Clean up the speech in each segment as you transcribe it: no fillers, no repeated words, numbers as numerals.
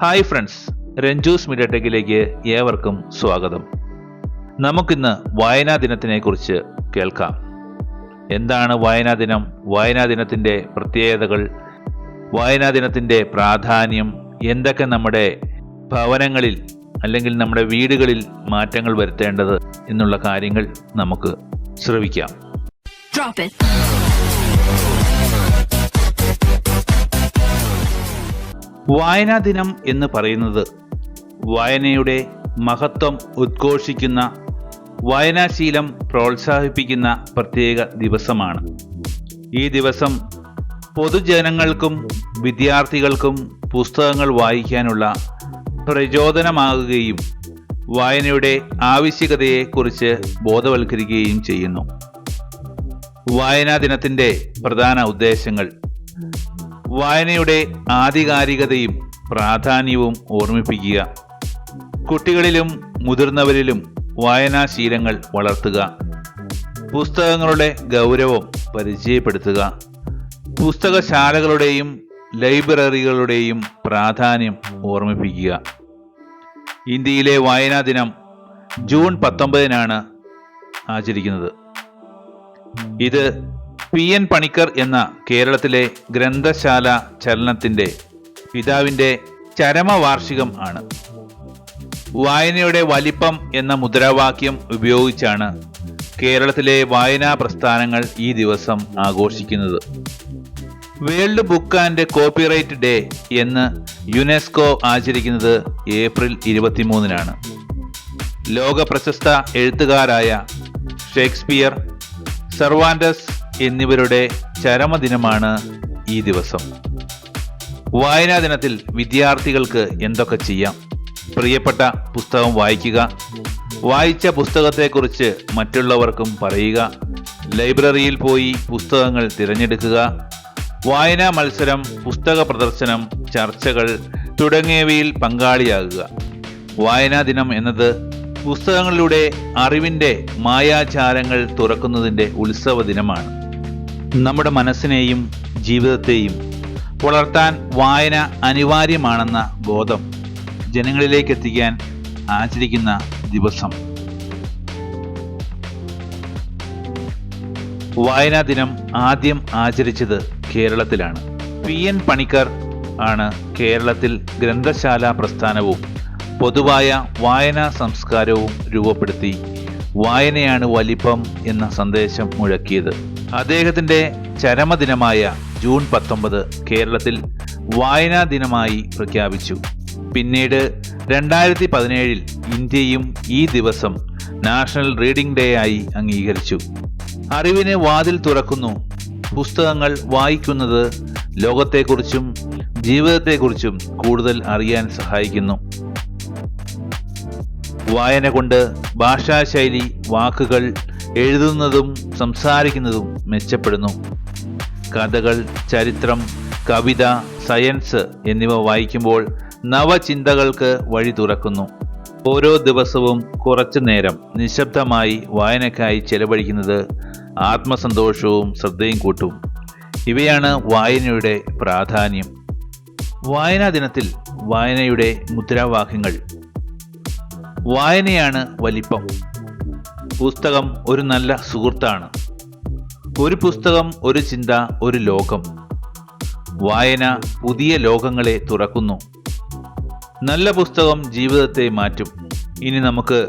Hi friends, Ranju's media ടെക്കിലേക്ക് ഏവർക്കും സ്വാഗതം. നമുക്കിന്ന് വായനാ ദിനത്തിനെ കുറിച്ച് കേൾക്കാം. എന്താണ് വായനാ ദിനം? വായനാ ദിനത്തിൻ്റെ പ്രത്യേകതകൾ, വായനാ ദിനത്തിൻ്റെ പ്രാധാന്യം, എന്തൊക്കെ നമ്മുടെ ഭവനങ്ങളിൽ അല്ലെങ്കിൽ നമ്മുടെ വീടുകളിൽ മാറ്റങ്ങൾ വരുത്തേണ്ടത് എന്നുള്ള കാര്യങ്ങൾ നമുക്ക് ശ്രവിക്കാം. വായനാ ദിനം എന്ന് പറയുന്നത് വായനയുടെ മഹത്വം ഉദ്ഘോഷിക്കുന്ന, വായനാശീലം പ്രോത്സാഹിപ്പിക്കുന്ന പ്രത്യേക ദിവസമാണ്. ഈ ദിവസം പൊതുജനങ്ങൾക്കും വിദ്യാർത്ഥികൾക്കും പുസ്തകങ്ങൾ വായിക്കാനുള്ള പ്രചോദനമാകുകയും വായനയുടെ ആവശ്യകതയെക്കുറിച്ച് ബോധവൽക്കരിക്കുകയും ചെയ്യുന്നു. വായനാ ദിനത്തിൻ്റെ പ്രധാന ഉദ്ദേശങ്ങൾ: വായനയുടെ ആധികാരികതയും പ്രാധാന്യവും ഓർമ്മിപ്പിക്കുക, കുട്ടികളിലും മുതിർന്നവരിലും വായനാശീലങ്ങൾ വളർത്തുക, പുസ്തകങ്ങളുടെ ഗൗരവം പരിചയപ്പെടുത്തുക, പുസ്തകശാലകളുടെയും ലൈബ്രറികളുടെയും പ്രാധാന്യം ഓർമ്മിപ്പിക്കുക. ഇന്ത്യയിലെ വായനാ ദിനം ജൂൺ 19 ആചരിക്കുന്നത്. ഇത് P.N. പണിക്കർ എന്ന കേരളത്തിലെ ഗ്രന്ഥശാല ചലനത്തിൻ്റെ പിതാവിൻ്റെ ചരമവാർഷികം ആണ്. വായനയുടെ വലിപ്പം എന്ന മുദ്രാവാക്യം ഉപയോഗിച്ചാണ് കേരളത്തിലെ വായനാ പ്രസ്ഥാനങ്ങൾ ഈ ദിവസം ആഘോഷിക്കുന്നത്. World book and copyright day എന്ന് യുനെസ്കോ ആചരിക്കുന്നത് ഏപ്രിൽ 23 ലോക പ്രശസ്ത എഴുത്തുകാരായ ഷേക്സ്പിയർ, സെർവാൻഡസ് എന്നിവരുടെ ചരമദിനമാണ് ഈ ദിവസം. വായനാ ദിനത്തിൽ വിദ്യാർത്ഥികൾക്ക് എന്തൊക്കെ ചെയ്യാം? പ്രിയപ്പെട്ട പുസ്തകം വായിക്കുക, വായിച്ച പുസ്തകത്തെക്കുറിച്ച് മറ്റുള്ളവർക്കും പറയുക, ലൈബ്രറിയിൽ പോയി പുസ്തകങ്ങൾ തിരഞ്ഞെടുക്കുക, വായനാ മത്സരം, പുസ്തക പ്രദർശനം, ചർച്ചകൾ തുടങ്ങിയവയിൽ പങ്കാളിയാകുക. വായനാ ദിനം എന്നത് പുസ്തകങ്ങളിലൂടെ അറിവിൻ്റെ മായാജാലങ്ങൾ തുറക്കുന്നതിൻ്റെ ഉത്സവ ദിനമാണ്. നമ്മുടെ മനസ്സിനെയും ജീവിതത്തെയും വളർത്താൻ വായന അനിവാര്യമാണെന്ന ബോധം ജനങ്ങളിലേക്ക് എത്തിക്കാൻ ആചരിക്കുന്ന ദിവസം. വായനാ ദിനം ആദ്യം ആചരിച്ചത് കേരളത്തിലാണ്. P.N. പണിക്കർ ആണ് കേരളത്തിൽ ഗ്രന്ഥശാല പ്രസ്ഥാനവും പൊതുവായ വായനാ സംസ്കാരവും രൂപപ്പെടുത്തി വായനയാണ് വലിപ്പം എന്ന സന്ദേശം മുഴക്കിയത്. അദ്ദേഹത്തിൻ്റെ ചരമദിനമായ ജൂൺ 19 കേരളത്തിൽ വായനാ ദിനമായി പ്രഖ്യാപിച്ചു. പിന്നീട് 2017 ഇന്ത്യയും ഈ ദിവസം നാഷണൽ റീഡിംഗ് ഡേ ആയി അംഗീകരിച്ചു. അറിവിന് വാതിൽ തുറക്കുന്നു. പുസ്തകങ്ങൾ വായിക്കുന്നത് ലോകത്തെക്കുറിച്ചും ജീവിതത്തെക്കുറിച്ചും കൂടുതൽ അറിയാൻ സഹായിക്കുന്നു. വായന കൊണ്ട് ഭാഷാശൈലി, വാക്കുകൾ, എഴുതുന്നതും സംസാരിക്കുന്നതും മെച്ചപ്പെടുന്നു. കഥകൾ, ചരിത്രം, കവിത, സയൻസ് എന്നിവ വായിക്കുമ്പോൾ നവചിന്തകൾക്ക് വഴി തുറക്കുന്നു. ഓരോ ദിവസവും കുറച്ചു നേരം നിശബ്ദമായി വായനയ്ക്കായി ചെലവഴിക്കുന്നത് ആത്മസന്തോഷവും ശ്രദ്ധയും കൂട്ടും. ഇവയാണ് വായനയുടെ പ്രാധാന്യം. വായനാ ദിനത്തിൽ വായനയുടെ മുദ്രാവാക്യങ്ങൾ: വായനയാണ് വലിപ്പം. പുസ്തകം ഒരു നല്ല സുഹൃത്താണ്. ഒരു പുസ്തകം, ഒരു ചിന്ത, ഒരു ലോകം. വായന പുതിയ ലോകങ്ങളെ തുറക്കുന്നു. നല്ല പുസ്തകം ജീവിതത്തെ മാറ്റും. ഇനി നമുക്ക്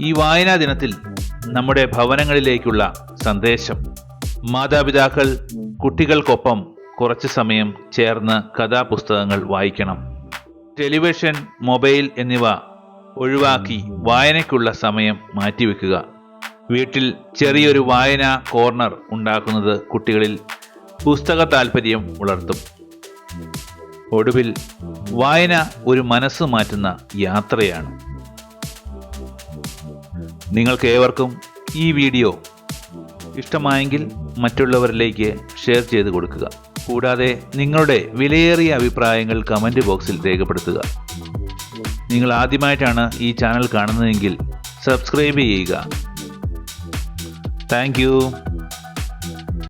ഈ വായനാ ദിനത്തിൽ നമ്മുടെ ഭവനങ്ങളിലേക്കുള്ള സന്ദേശം: മാതാപിതാക്കൾ കുട്ടികൾക്കൊപ്പം കുറച്ച് സമയം ചേർന്ന് കഥാപുസ്തകങ്ങൾ വായിക്കണം. ടെലിവിഷൻ, മൊബൈൽ എന്നിവ ഒഴിവാക്കി വായനയ്ക്കുള്ള സമയം മാറ്റിവെക്കുക. വീട്ടിൽ ചെറിയൊരു വായനാ കോർണർ ഉണ്ടാക്കുന്നത് കുട്ടികളിൽ പുസ്തക താല്പര്യം വളർത്തും. ഒടുവിൽ, വായന ഒരു മനസ്സ് മാറ്റുന്ന യാത്രയാണ്. നിങ്ങൾക്ക് ഏവർക്കും ഈ വീഡിയോ ഇഷ്ടമായെങ്കിൽ മറ്റുള്ളവരിലേക്ക് ഷെയർ ചെയ്ത് കൊടുക്കുക. കൂടാതെ നിങ്ങളുടെ വിലയേറിയ അഭിപ്രായങ്ങൾ കമൻറ്റ് ബോക്സിൽ രേഖപ്പെടുത്തുക. നിങ്ങൾ ആദ്യമായിട്ടാണ് ഈ ചാനൽ കാണുന്നതെങ്കിൽ സബ്സ്ക്രൈബ് ചെയ്യുക. Thank you.